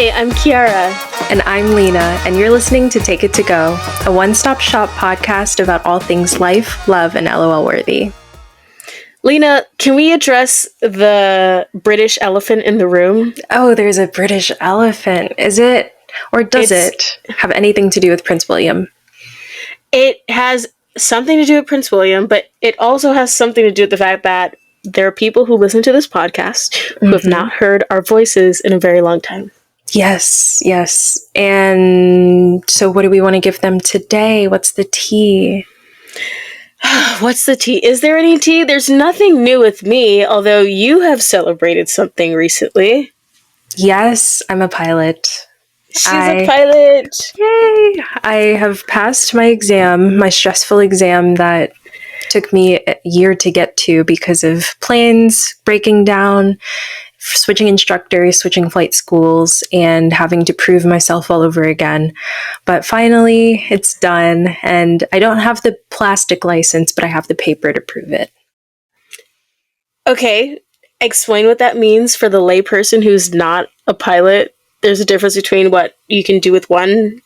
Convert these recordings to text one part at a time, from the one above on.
Hi, I'm Kiara. And I'm Lena, and you're listening to Take It To Go, a one-stop shop podcast about all things life, love, and LOL worthy. Lena, can we address the British elephant in the room? Oh, there's a British elephant. Is it, or does it have anything to do with Prince William? It has something to do with Prince William, but it also has something to do with the fact that there are people who listen to this podcast who have not heard our voices in a very long time. Yes. And so what do we want to give them today? What's the tea? What's the tea? Is there any tea? There's nothing new with me, although you have celebrated something recently. Yes, I'm a pilot. She's a pilot. Yay! I have passed my exam, my stressful exam that took me a year to get to because of planes breaking down, switching instructors, switching flight schools, and having to prove myself all over again. But finally, it's done, and I don't have the plastic license, but I have the paper to prove it. Okay, explain what that means for the layperson who's not a pilot. There's a difference between what you can do with one.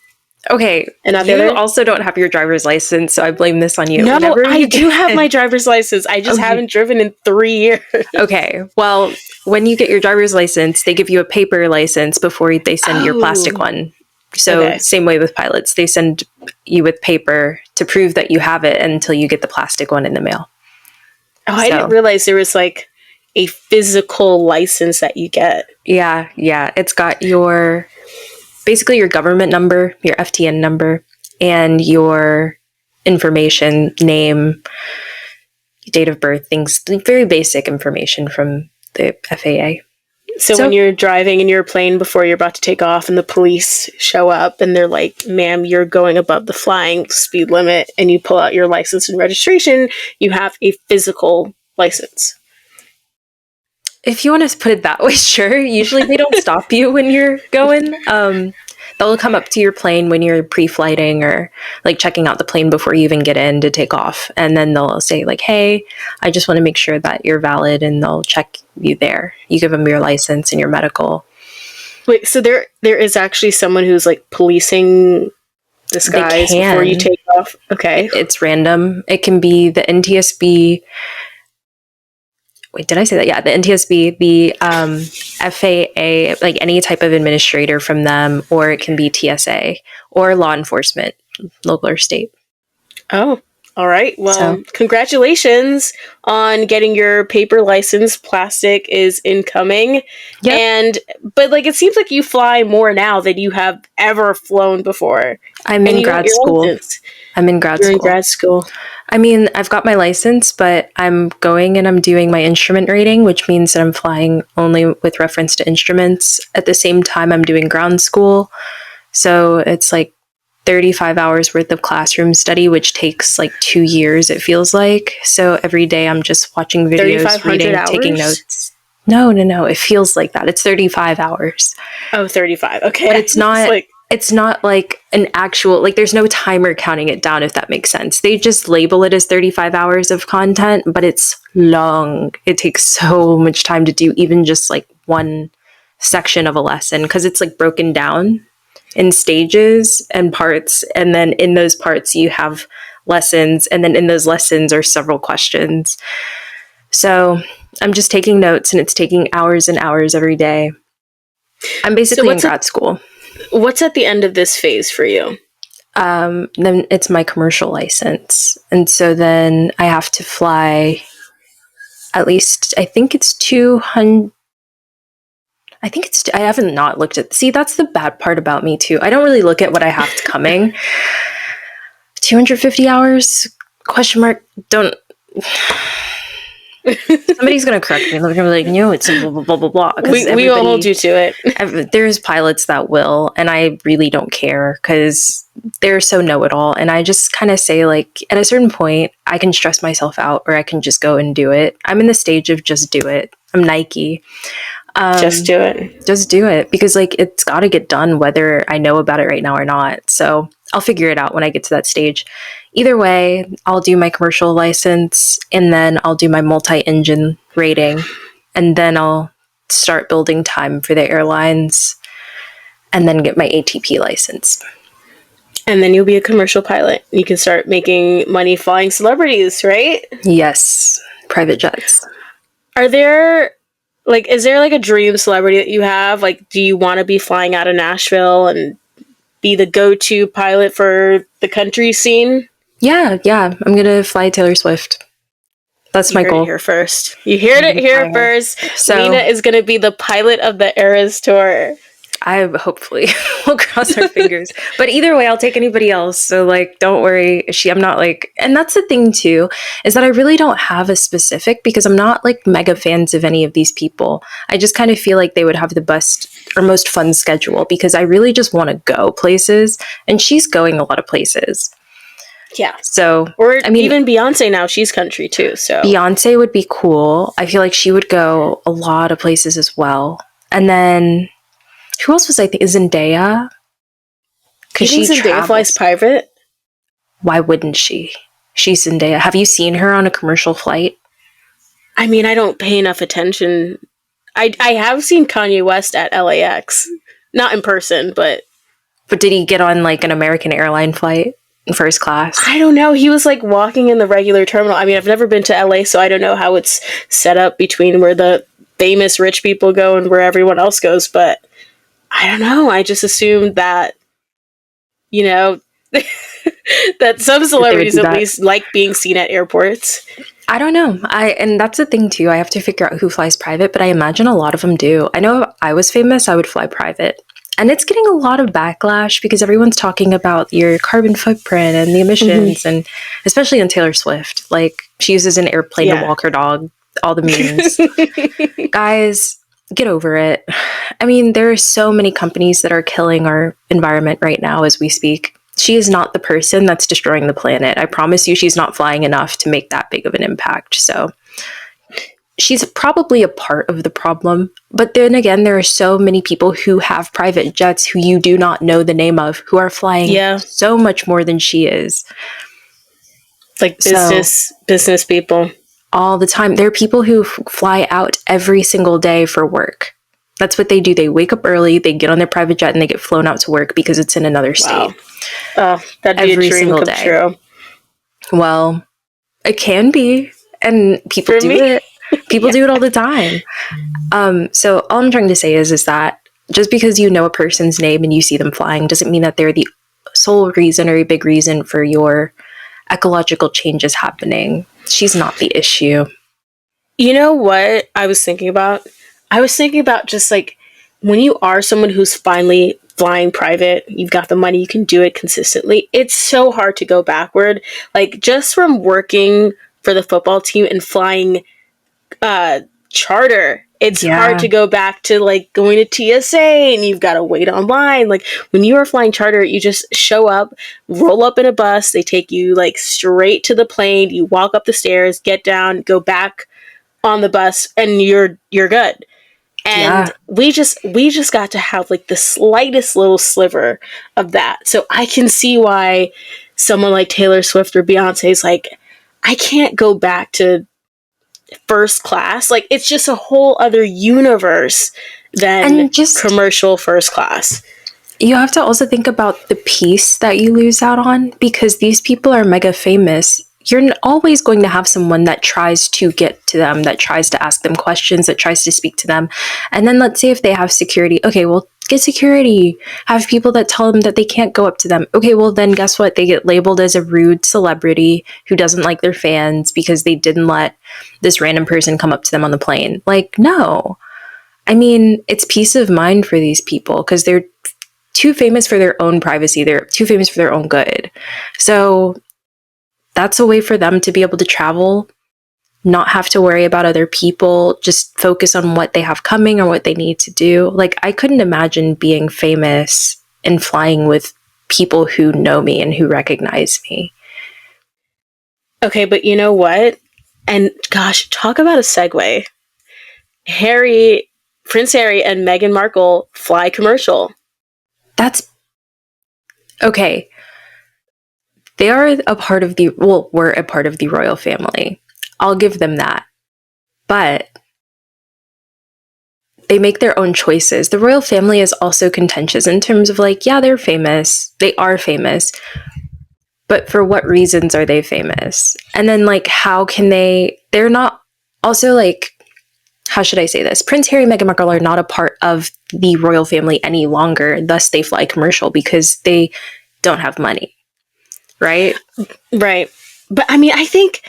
Okay, and not you the other. Also don't have your driver's license, so I blame this on you. No, I do have my driver's license. I just haven't driven in 3 years. Okay, well, when you get your driver's license, they give you a paper license before they send your plastic one. So Same way with pilots. They send you with paper to prove that you have it until you get the plastic one in the mail. Oh, I didn't realize there was like a physical license that you get. Yeah. It's got basically your government number, your FTN number, and your information, name, date of birth, things, very basic information from the FAA. So when you're driving in your plane before you're about to take off and the police show up and they're like, ma'am, you're going above the flying speed limit, and you pull out your license and registration, you have a physical license. If you want to put it that way, sure. Usually they don't stop you when you're going. They'll come up to your plane when you're pre-flighting or like checking out the plane before you even get in to take off. And then they'll say like, hey, I just want to make sure that you're valid, and they'll check you there. You give them your license and your medical. Wait, so there is actually someone who's like policing the skies before you take off? Okay. It's random. It can be the NTSB. Wait, did I say that? Yeah, the NTSB, the FAA, like any type of administrator from them, or it can be TSA or law enforcement, local or state. Oh, all right. Well, congratulations on getting your paper license. Plastic is incoming. Yep. But like, it seems like you fly more now than you have ever flown before. I'm in grad school. You're in grad school. I mean, I've got my license, but I'm going and I'm doing my instrument rating, which means that I'm flying only with reference to instruments. At the same time, I'm doing ground school. So it's like 35 hours worth of classroom study, which takes like 2 years, it feels like. So every day I'm just watching videos, reading, taking notes. No. It feels like that. It's 35 hours. Oh, 35. Okay. But it's not... It's not like an actual, like there's no timer counting it down, if that makes sense. They just label it as 35 hours of content, but it's long. It takes so much time to do even just like one section of a lesson, because it's like broken down in stages and parts. And then in those parts you have lessons, and then in those lessons are several questions. So I'm just taking notes, and it's taking hours and hours every day. I'm basically in grad school. What's at the end of this phase for you? Then it's my commercial license. And so then I have to fly at least, I think it's 200. I haven't not looked at, see, that's the bad part about me too. I don't really look at what I have coming. 250 hours? Question mark. Don't. Somebody's going to correct me. They're going to be like, no, it's blah, blah, blah, blah, blah. We will hold you to it. There's pilots that will, and I really don't care because they're so know-it-all. And I just kind of say, like, at a certain point, I can stress myself out, or I can just go and do it. I'm in the stage of just do it. I'm Nike. Just do it. Just do it. Because, like, it's got to get done whether I know about it right now or not. So I'll figure it out when I get to that stage. Either way, I'll do my commercial license, and then I'll do my multi-engine rating, and then I'll start building time for the airlines. and then get my ATP license. And then you'll be a commercial pilot. You can start making money flying celebrities, right? Yes, private jets. Are there, like, is there like a dream celebrity that you have? Like, do you want to be flying out of Nashville and be the go-to pilot for the country scene? Yeah. I'm gonna fly Taylor Swift. That's You my heard it goal. here first. You heard it here first. So Lena is going to be the pilot of the Eras Tour. I hopefully will cross our fingers. But either way, I'll take anybody else. So like, don't worry. I'm not like, and that's the thing too, is that I really don't have a specific because I'm not like mega fans of any of these people. I just kind of feel like they would have the best or most fun schedule because I really just want to go places. And she's going a lot of places. Yeah. So, or I mean, even Beyonce now, she's country too. So Beyonce would be cool. I feel like she would go a lot of places as well. And then who else was I think? Zendaya? Because she Zendaya flies private. Why wouldn't she? She's Zendaya. Have you seen her on a commercial flight? I mean, I don't pay enough attention. I have seen Kanye West at LAX, not in person, but did he get on like an American airline flight in first class? I don't know. He was like walking in the regular terminal. I mean, I've never been to LA, so I don't know how it's set up between where the famous rich people go and where everyone else goes, but I don't know. I just assumed that, you know, that some celebrities at least like being seen at airports. I don't know. And that's the thing too. I have to figure out who flies private, but I imagine a lot of them do. I know if I was famous, I would fly private. And it's getting a lot of backlash because everyone's talking about your carbon footprint and the emissions, and especially on Taylor Swift. Like, she uses an airplane to walk her dog, all the memes. Guys, get over it. I mean, there are so many companies that are killing our environment right now as we speak. She is not the person that's destroying the planet. I promise you, she's not flying enough to make that big of an impact. So she's probably a part of the problem. But then again, there are so many people who have private jets who you do not know the name of, who are flying so much more than she is. Like business people. All the time. There are people who fly out every single day for work. That's what they do. They wake up early, they get on their private jet, and they get flown out to work because it's in another state. Oh, that'd be every a dream come true. Well, it can be, and people do it. People do it all the time. So all I'm trying to say is that just because you know a person's name and you see them flying doesn't mean that they're the sole reason or a big reason for your ecological changes happening. She's not the issue. You know what I was thinking about? I was thinking about just like when you are someone who's finally flying private, you've got the money, you can do it consistently. It's so hard to go backward. Like just from working for the football team and flying charter, it's hard to go back to like going to TSA and you've got to wait online. Like when you are flying charter, you just show up, roll up in a bus, they take you like straight to the plane, you walk up the stairs, get down, go back on the bus, and you're good. And we just got to have like the slightest little sliver of that. So I can see why someone like Taylor Swift or Beyonce is like, I can't go back to first class. Like it's just a whole other universe than just commercial first class. You have to also think about the piece that you lose out on because these people are mega famous. You're always going to have someone that tries to get to them, that tries to ask them questions, that tries to speak to them. And then let's say if they have security, okay, well, get security. Have people that tell them that they can't go up to them. Okay, well, then guess what? They get labeled as a rude celebrity who doesn't like their fans because they didn't let this random person come up to them on the plane. Like, no. I mean, it's peace of mind for these people because they're too famous for their own privacy. They're too famous for their own good. So that's a way for them to be able to travel, not have to worry about other people, just focus on what they have coming or what they need to do. Like, I couldn't imagine being famous and flying with people who know me and who recognize me. Okay, but you know what? And gosh, talk about a segue. Prince Harry and Meghan Markle fly commercial. That's okay. They are a part of were a part of the royal family. I'll give them that. But they make their own choices. The royal family is also contentious in terms of like, yeah, they're famous. They are famous. But for what reasons are they famous? And then like, how can they're not also like, how should I say this? Prince Harry and Meghan Markle are not a part of the royal family any longer. Thus, they fly commercial because they don't have money. Right? Right. But I mean, I think,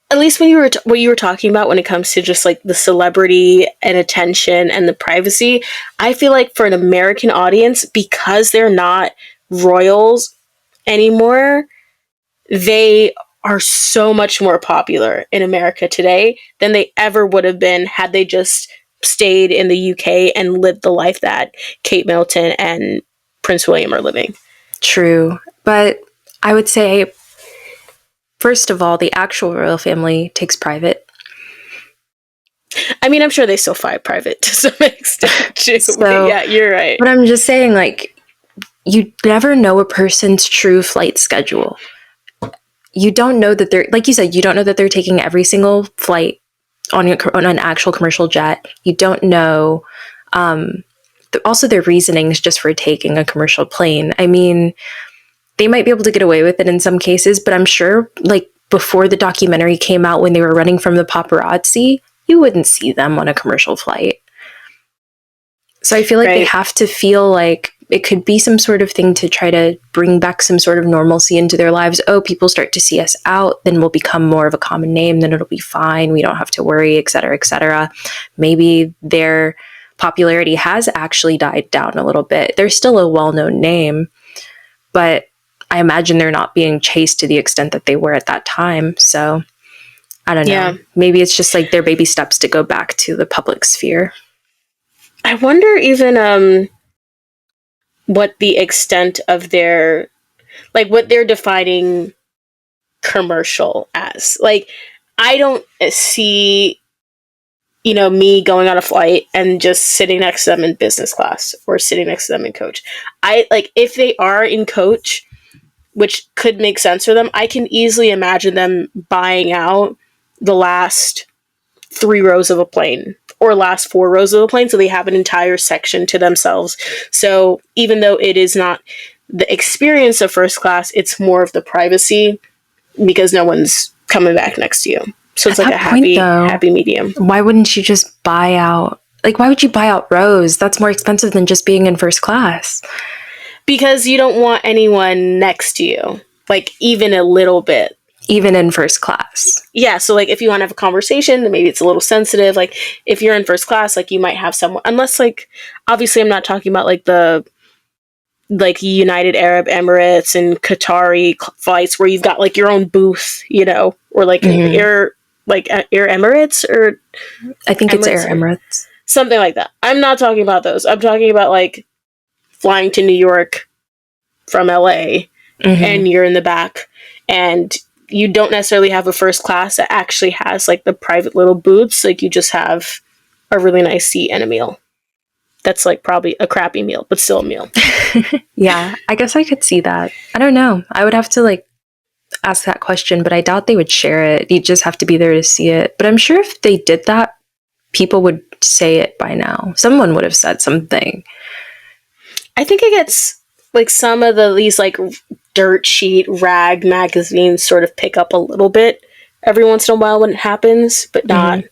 at least when what you were talking about when it comes to just like the celebrity and attention and the privacy, I feel like for an American audience, because they're not royals anymore, they are so much more popular in America today than they ever would have been had they just stayed in the UK and lived the life that Kate Middleton and Prince William are living. True. But I would say, first of all, the actual royal family takes private. I mean, I'm sure they still fly private to some extent too. So, yeah, you're right. But I'm just saying, like, you never know a person's true flight schedule. You don't know that they're, like you said, you don't know that they're taking every single flight on an actual commercial jet. You don't know also their reasonings just for taking a commercial plane. I mean, they might be able to get away with it in some cases, but I'm sure like before the documentary came out, when they were running from the paparazzi, you wouldn't see them on a commercial flight. So I feel like they have to feel like it could be some sort of thing to try to bring back some sort of normalcy into their lives. Oh, people start to see us out, then we'll become more of a common name, then it'll be fine. We don't have to worry, et cetera, et cetera. Maybe their popularity has actually died down a little bit. They're still a well-known name, but I imagine they're not being chased to the extent that they were at that time. So I don't know. Yeah. Maybe it's just like their baby steps to go back to the public sphere. I wonder even what the extent of their, like what they're defining commercial as. Like, I don't see, me going on a flight and just sitting next to them in business class or sitting next to them in coach. If they are in coach, which could make sense for them, I can easily imagine them buying out the last 3 rows of a plane or last 4 rows of a plane, so they have an entire section to themselves. So even though it is not the experience of first class, it's more of the privacy because no one's coming back next to you. So it's like a happy medium. Why wouldn't you just buy out? Like, why would you buy out rows? That's more expensive than just being in first class. Because you don't want anyone next to you, like even a little bit. Even in first class. Yeah, so like if you want to have a conversation, then maybe it's a little sensitive. Like if you're in first class, like you might have someone, unless like, obviously I'm not talking about like the United Arab Emirates and Qatari flights where you've got like your own booth, or like Air Emirates, or I think Emirates, it's Air Emirates. Something like that. I'm not talking about those. I'm talking about like flying to New York from LA and you're in the back and you don't necessarily have a first class that actually has like the private little booths. Like you just have a really nice seat and a meal. That's like probably a crappy meal, but still a meal. Yeah, I guess I could see that. I don't know. I would have to like ask that question, but I doubt they would share it. You'd just have to be there to see it. But I'm sure if they did that, people would say it by now. Someone would have said something. I think it gets like some of these like dirt sheet rag magazines sort of pick up a little bit every once in a while when it happens, but not.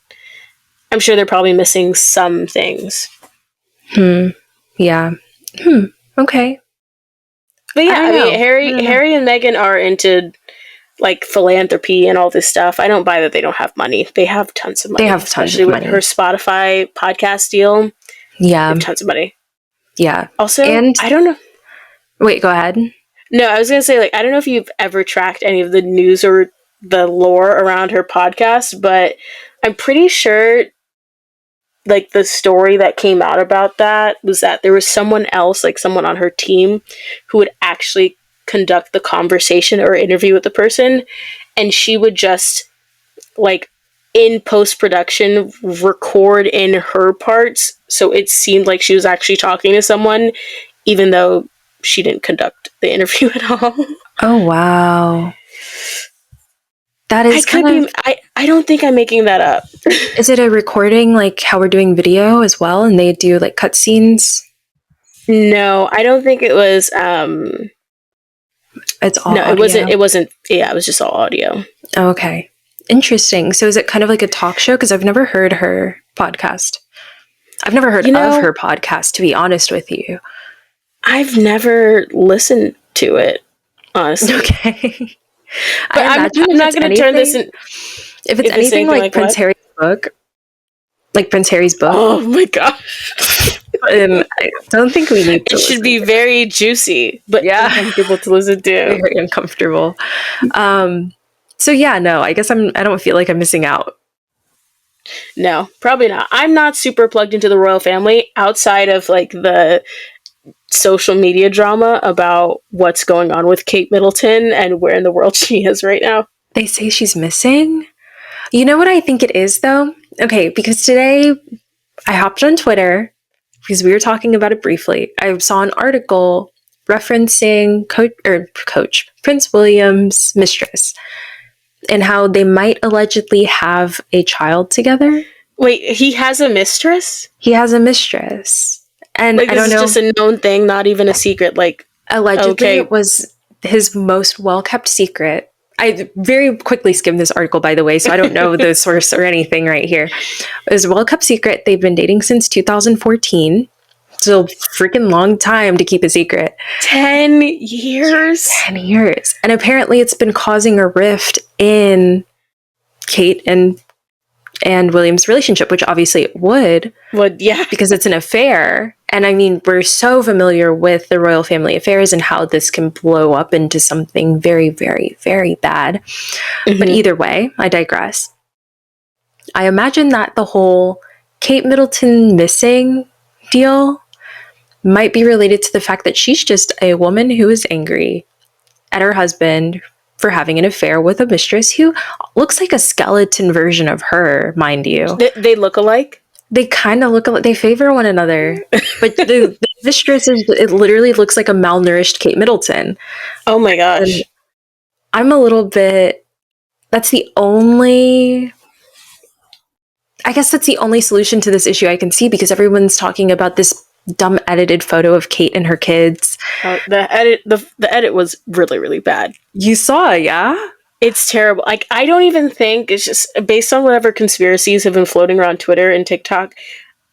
I'm sure they're probably missing some things. Yeah. Okay. But yeah, I mean, Harry and Meghan are into like philanthropy and all this stuff. I don't buy that they don't have money. They have tons of money. They have tons of money. Especially with her Spotify podcast deal. Yeah. They have tons of money. Yeah. Also, I don't know. Wait, go ahead. No, I was going to say, like, I don't know if you've ever tracked any of the news or the lore around her podcast, but I'm pretty sure, like, the story that came out about that was that there was someone else, like, someone on her team who would actually conduct the conversation or interview with the person, and she would just, like, in post-production, record in her parts, so it seemed like she was actually talking to someone, even though she didn't conduct the interview at all. Oh, wow. That is I don't think I'm making that up. Is it a recording like how we're doing video as well, and they do like cutscenes? No, I don't think it was. It's all No, it wasn't. audio. It wasn't. Yeah, it was just all audio. Oh, okay, interesting. So is it kind of like a talk show? Because I've never heard her podcast. I've never heard of her podcast, to be honest with you. I've never listened to it, honestly. Okay. But I'm not going to turn this in. If it's anything like Prince what? Harry's book, like Prince Harry's book. Oh my gosh. I don't think we need to. It should be very juicy, but uncomfortable to listen to. Very uncomfortable. So yeah, no, I guess I don't feel like I'm missing out. No, probably not. I'm not super plugged into the royal family outside of like the social media drama about what's going on with Kate Middleton and where in the world she is right now. They say she's missing. You know what I think it is though? Okay, because today I hopped on Twitter because we were talking about it briefly. I saw an article referencing Coach Prince William's mistress and how they might allegedly have a child together. Wait, he has a mistress? He has a mistress. And like, I don't know. It's just a known thing, not even a secret. Like, allegedly, it was his most well-kept secret. I very quickly skimmed this article, by the way, so I don't know the source or anything right here. It was a well-kept secret. They've been dating since 2014. So freaking long time to keep a secret. 10 years? 10 years. And apparently it's been causing a rift in Kate and William's relationship, which obviously it would. Would, yeah. Because it's an affair. And I mean, we're so familiar with the royal family affairs and how this can blow up into something very, very, very bad. Mm-hmm. But either way, I digress. I imagine that the whole Kate Middleton missing deal might be related to the fact that she's just a woman who is angry at her husband for having an affair with a mistress who looks like a skeleton version of her, mind you. They look alike? They kind of look alike. They favor one another. But the mistress, it literally looks like a malnourished Kate Middleton. Oh my gosh. And I'm a little bit... That's the only solution to this issue I can see, because everyone's talking about this dumb edited photo of Kate and her kids. The edit was really, really bad. You saw, yeah? It's terrible. Like, I don't even think, it's just based on whatever conspiracies have been floating around Twitter and TikTok,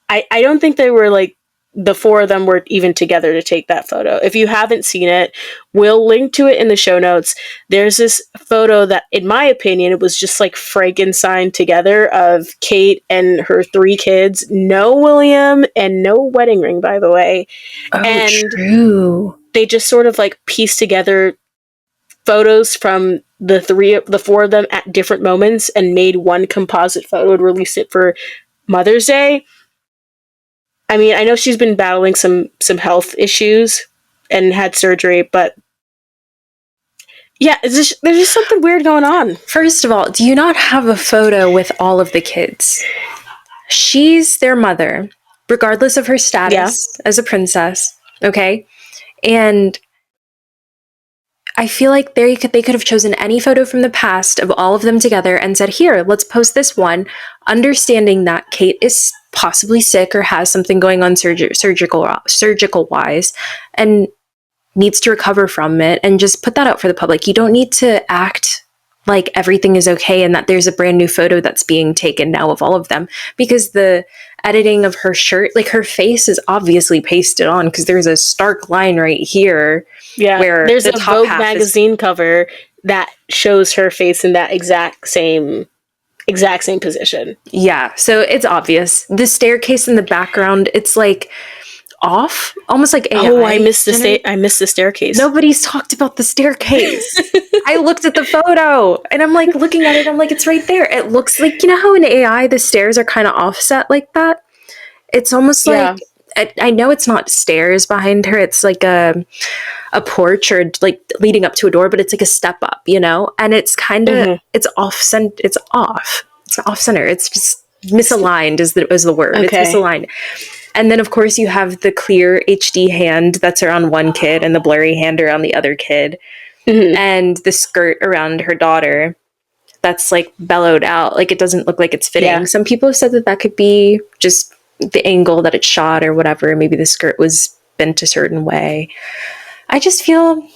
I don't think they were like, the four of them were even together to take that photo. If you haven't seen it, we'll link to it in the show notes. There's this photo that, in my opinion, it was just like Frankenstein together of Kate and her 3 kids. No William and no wedding ring, by the way. Oh, and true. They just sort of like pieced together photos from the 4 of them at different moments and made one composite photo and released it for Mother's Day. I mean, I know she's been battling some health issues and had surgery, but yeah, there's just something weird going on. First of all, do you not have a photo with all of the kids? She's their mother, regardless of her status as a princess, okay? And I feel like they could have chosen any photo from the past of all of them together and said, here, let's post this one, understanding that Kate is possibly sick or has something going on surgical wise and needs to recover from it, and just put that out for the public. You don't need to act like everything is okay and that there's a brand new photo that's being taken now of all of them, because the editing of her shirt, like her face is obviously pasted on, because there's a stark line right here. Yeah, where there's a Vogue magazine cover that shows her face in that exact same position. Yeah, so it's obvious. The staircase in the background, it's like off, almost like AI. Oh, I missed the staircase. Nobody's talked about the staircase. I looked at the photo and I'm like looking at it. I'm like, it's right there. It looks like, you know how in AI the stairs are kind of offset like that? It's almost like, I know it's not stairs behind her. It's like a porch or like leading up to a door, but it's like a step up, you know? And it's kind of, it's off center. It's off. It's off center. It's just misaligned is the word. Okay. It's misaligned. And then, of course, you have the clear HD hand that's around one kid and the blurry hand around the other kid. Mm-hmm. And the skirt around her daughter. that's like bellowed out. Like it doesn't look like it's fitting. Yeah. Some people have said that that could be just the angle that it's shot or whatever. Maybe the skirt was bent a certain way. I just feel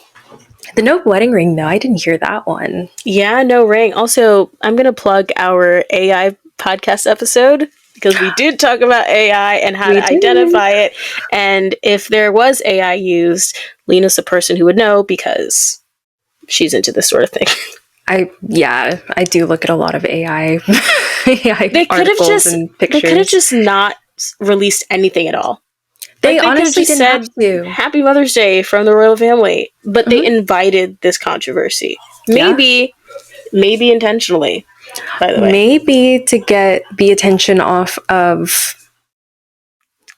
the no wedding ring though. I didn't hear that one. Yeah, no ring. Also, I'm going to plug our AI podcast episode because we did talk about AI and how We to did. identify it. And if there was AI used, Lena's the person who would know because she's into this sort of thing. I do look at a lot of AI, AI They could have articles just and they could have pictures. just not released anything at all. They Like, could have honestly just didn't have to. Happy Mother's Day from the royal family, but they Mhm. invited this controversy. Yeah. Maybe intentionally, by the way. Maybe to get the attention off of.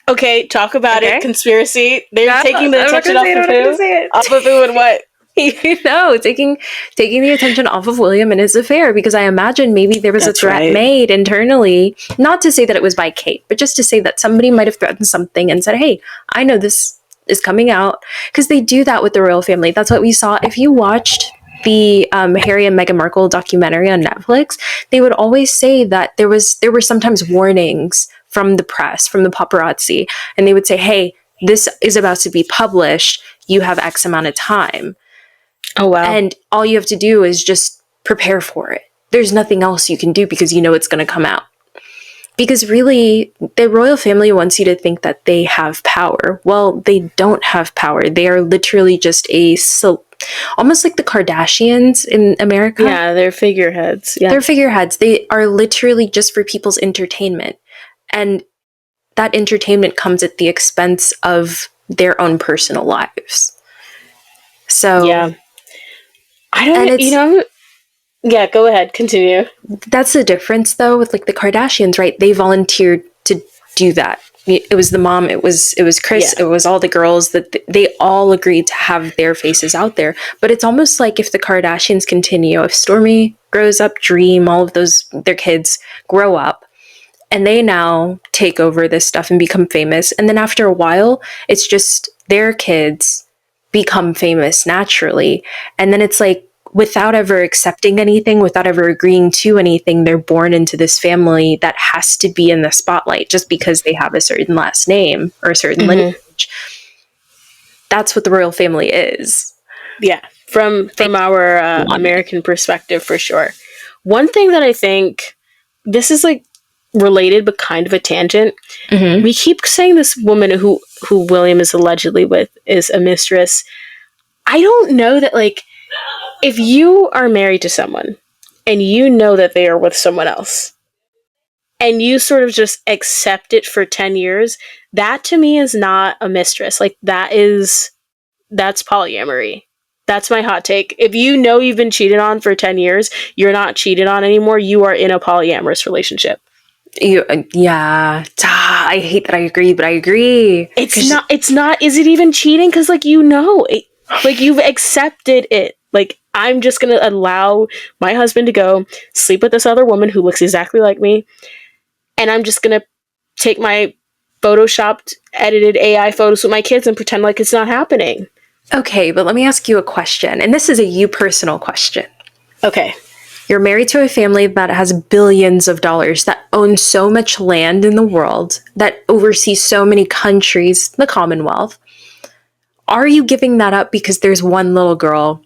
Okay, talk about Okay. it. Conspiracy. They're Yeah, taking the I'm not attention gonna off say it, of I'm not gonna who? say it. Off of who and what? No, taking the attention off of William and his affair, because I imagine maybe there was That's a threat right. made internally, not to say that it was by Kate, but just to say that somebody might have threatened something and said, hey, I know this is coming out, because they do that with the royal family. That's what we saw. If you watched the Harry and Meghan Markle documentary on Netflix, they would always say that there were sometimes warnings from the press, from the paparazzi, and they would say, hey, this is about to be published, you have X amount of time. Oh, wow. And all you have to do is just prepare for it. There's nothing else you can do because you know it's going to come out. Because really, the royal family wants you to think that they have power. Well, they don't have power. They are literally just almost like the Kardashians in America. Yeah, they're figureheads. Yeah. They're figureheads. They are literally just for people's entertainment. And that entertainment comes at the expense of their own personal lives. So Yeah. I and don't, it's yeah, go ahead. Continue. that's the difference though with like the Kardashians, right? They volunteered to do that. It was the mom, it was Chris, Yeah. it was all the girls that they all agreed to have their faces out there. But it's almost like if the Kardashians continue, if Stormy grows up, Dream, all of those their kids grow up and they now take over this stuff and become famous, and then after a while, it's just their kids become famous naturally. And then it's like without ever accepting anything, without ever agreeing to anything, they're born into this family that has to be in the spotlight just because they have a certain last name or a certain lineage. That's what the royal family is. Yeah, from our American perspective, for sure. One thing that I think, this is like related but kind of a tangent. Mm-hmm. We keep saying this woman who William is allegedly with is a mistress. I don't know that, like, if you are married to someone and you know that they are with someone else and you sort of just accept it for 10 years, that to me is not a mistress. Like, that's polyamory. That's my hot take. If you know you've been cheated on for 10 years, you're not cheated on anymore. You are in a polyamorous relationship. Yeah. I hate that I agree, but I agree. It's not, is it even cheating? Because, like, like, you've accepted it. Like, I'm just going to allow my husband to go sleep with this other woman who looks exactly like me. And I'm just going to take my photoshopped, edited AI photos with my kids and pretend like it's not happening. Okay, but let me ask you a question. And this is a you personal question. Okay. You're married to a family that has billions of dollars, that owns so much land in the world, that oversees so many countries, the Commonwealth. Are you giving that up because there's one little girl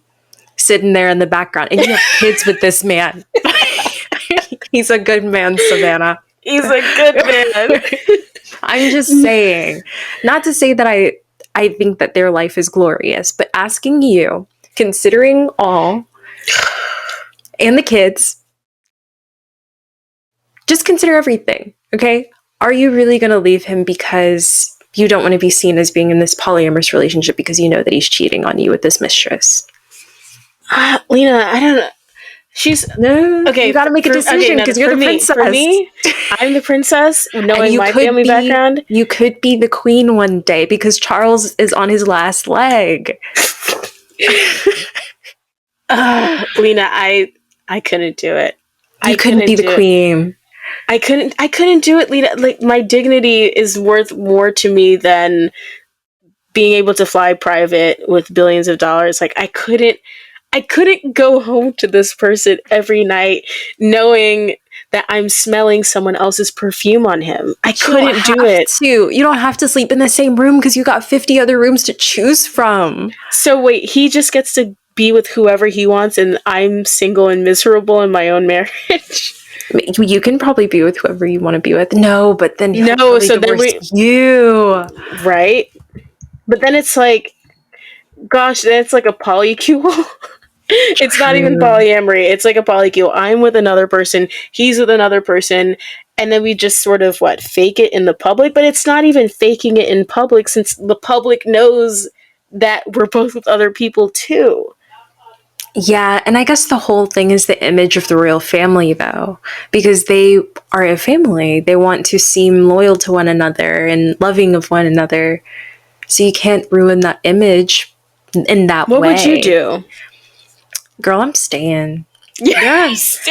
sitting there in the background and you have kids with this man? He's a good man, Savannah. He's a good man. I'm just saying, not to say that I think that their life is glorious, but asking you, considering all, and the kids, just consider everything, okay? Are you really going to leave him because you don't want to be seen as being in this polyamorous relationship because you know that he's cheating on you with this mistress? Lena, I don't know. Okay. You got to make a decision because you're the princess. For me, I'm the princess, knowing my family background. You could be the queen one day because Charles is on his last leg. Lena, I couldn't do it. You couldn't be the queen. I couldn't do it, Lena. Like, my dignity is worth more to me than being able to fly private with billions of dollars. Like, I couldn't I couldn't go home to this person every night knowing that I'm smelling someone else's perfume on him. I couldn't do it. You don't have to sleep in the same room because you got 50 other rooms to choose from. So wait, he just gets to be with whoever he wants and I'm single and miserable in my own marriage? You can probably be with whoever you want to be with. No, but then no, so then you. Right? But then it's like, gosh, that's like a polycule. It's not even polyamory. It's like a polycule. I'm with another person. He's with another person. And then we just sort of, fake it in the public? But it's not even faking it in public since the public knows that we're both with other people too. Yeah, and I guess the whole thing is the image of the royal family, though, because they are a family. They want to seem loyal to one another and loving of one another. So you can't ruin that image in that way. What would you do? Girl, I'm staying. Yes.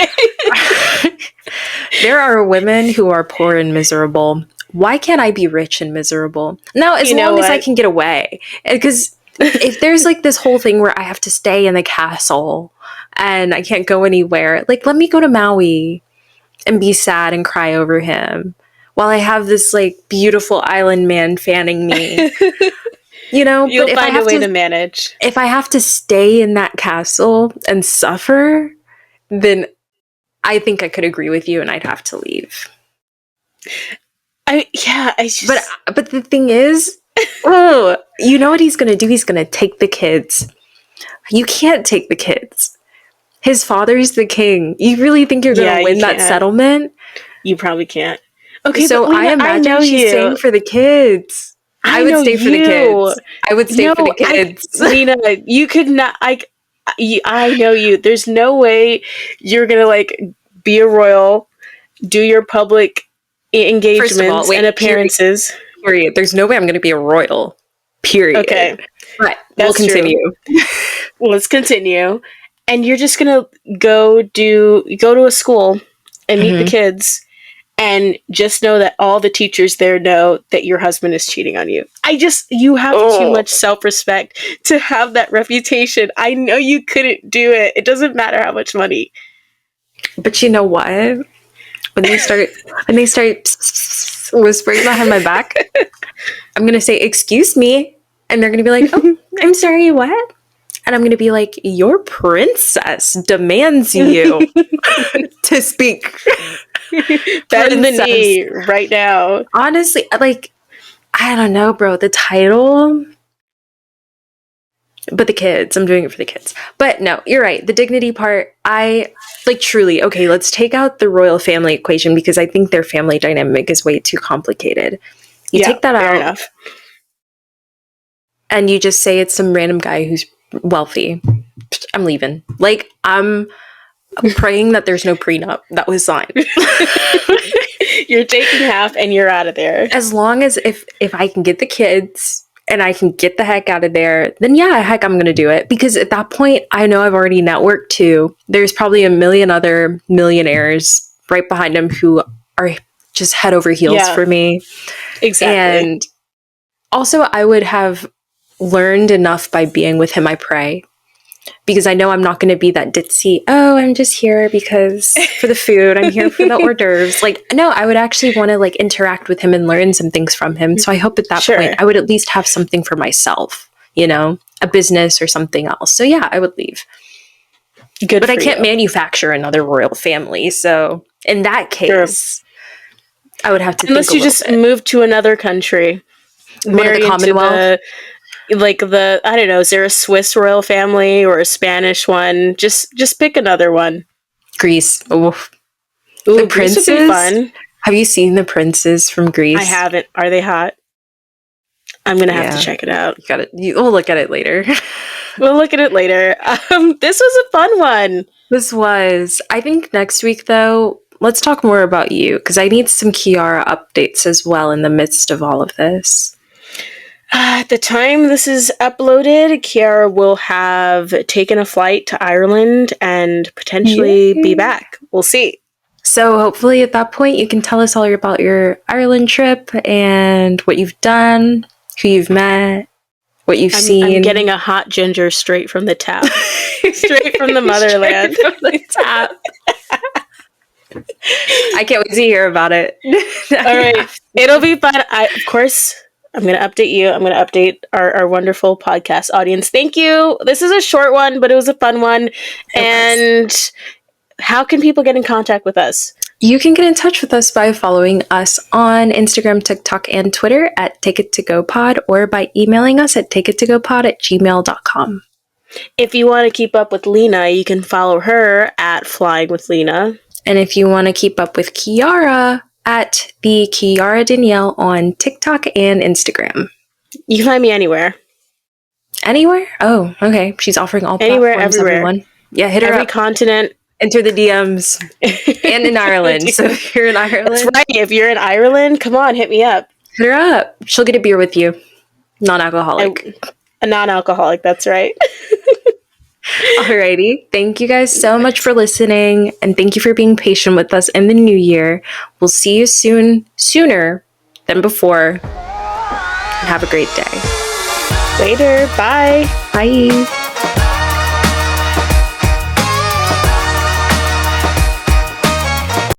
There are women who are poor and miserable. Why can't I be rich and miserable? Now, as long as I can get away. Because if there's like this whole thing where I have to stay in the castle and I can't go anywhere, like let me go to Maui and be sad and cry over him while I have this like beautiful island man fanning me. You know, you'll find a way to manage. If I have to stay in that castle and suffer, then I think I could agree with you and I'd have to leave. But the thing is, oh, you know what he's going to do? He's going to take the kids. You can't take the kids. His father's the king. You really think you're going to win that settlement? You probably can't. Okay, so I imagine she's staying for the kids. I would stay for the kids. I would stay for the kids. Lena, you could not. I know you. There's no way you're gonna like be a royal, do your public engagements and appearances. Period. There's no way I'm gonna be a royal. Period. Okay, but we'll continue. Let's continue. And you're just gonna go to a school and meet the kids. And just know that all the teachers there know that your husband is cheating on you. You have too much self-respect to have that reputation. I know you couldn't do it. It doesn't matter how much money. But you know what? When they start whispering behind my back, I'm going to say, "Excuse me." And they're going to be like, "Oh, I'm sorry, what?" And I'm going to be like, "Your princess demands you to speak." Bend the knee right now. Honestly, like, I don't know, bro. The title, but the kids. I'm doing it for the kids. But no, you're right. The dignity part, I like truly. Okay, let's take out the royal family equation because I think their family dynamic is way too complicated. You take that out, enough. and you just say it's some random guy who's wealthy. I'm leaving. Like, I'm praying that there's no prenup that was signed. You're taking half and you're out of there. As long as if I can get the kids and I can get the heck out of there, then heck, I'm going to do it. Because at that point, I know I've already networked too. There's probably a million other millionaires right behind him who are just head over heels for me. Exactly. And also, I would have learned enough by being with him, I pray. Because I know I'm not going to be that ditzy, "Oh, I'm just here because for the food. I'm here for the hors d'oeuvres." Like, no, I would actually want to like interact with him and learn some things from him. So I hope at that point I would at least have something for myself, you know, a business or something else. So yeah, I would leave. But I can't manufacture another royal family. So in that case, I would have to unless you just move to another country, marry the Commonwealth. I don't know, is there a Swiss royal family or a Spanish one? Just pick another one. Greece. Oof. Ooh, the princes. Greece would be fun. Have you seen the princes from Greece? I haven't. Are they hot? I'm gonna have to check it out. We'll look at it later. We'll look at it later. This was a fun one. This was. I think next week though, let's talk more about you because I need some Kiara updates as well in the midst of all of this. At the time this is uploaded, Kiara will have taken a flight to Ireland and potentially be back. We'll see. So hopefully at that point you can tell us all about your Ireland trip and what you've done, who you've met, what you've seen. I'm getting a hot ginger straight from the tap. Straight from the motherland. Straight from the tap. I can't wait to hear about it. All right. It'll be fun. Of course, I'm going to update you. I'm going to update our wonderful podcast audience. Thank you. This is a short one, but it was a fun one. And how can people get in contact with us? You can get in touch with us by following us on Instagram, TikTok, and Twitter at TakeItToGoPod, or by emailing us at takeitToGoPod@gmail.com. If you want to keep up with Lena, you can follow her at Flying with Lena. And if you want to keep up with Kiara, at the Kiara Danielle on TikTok and Instagram. You can find me anywhere. Anywhere? Oh, okay. She's offering all anywhere, platforms, everywhere. Everyone. Yeah, hit her Every up. continent. Enter the DMs. And in Ireland. So if you're in Ireland. That's right. If you're in Ireland, come on, hit me up. Hit her up. She'll get a beer with you. Non-alcoholic. A non-alcoholic, that's right. Alrighty. Thank you guys so much for listening, and thank you for being patient with us in the new year. We'll see you sooner than before. Have a great day. Later. Bye. Bye.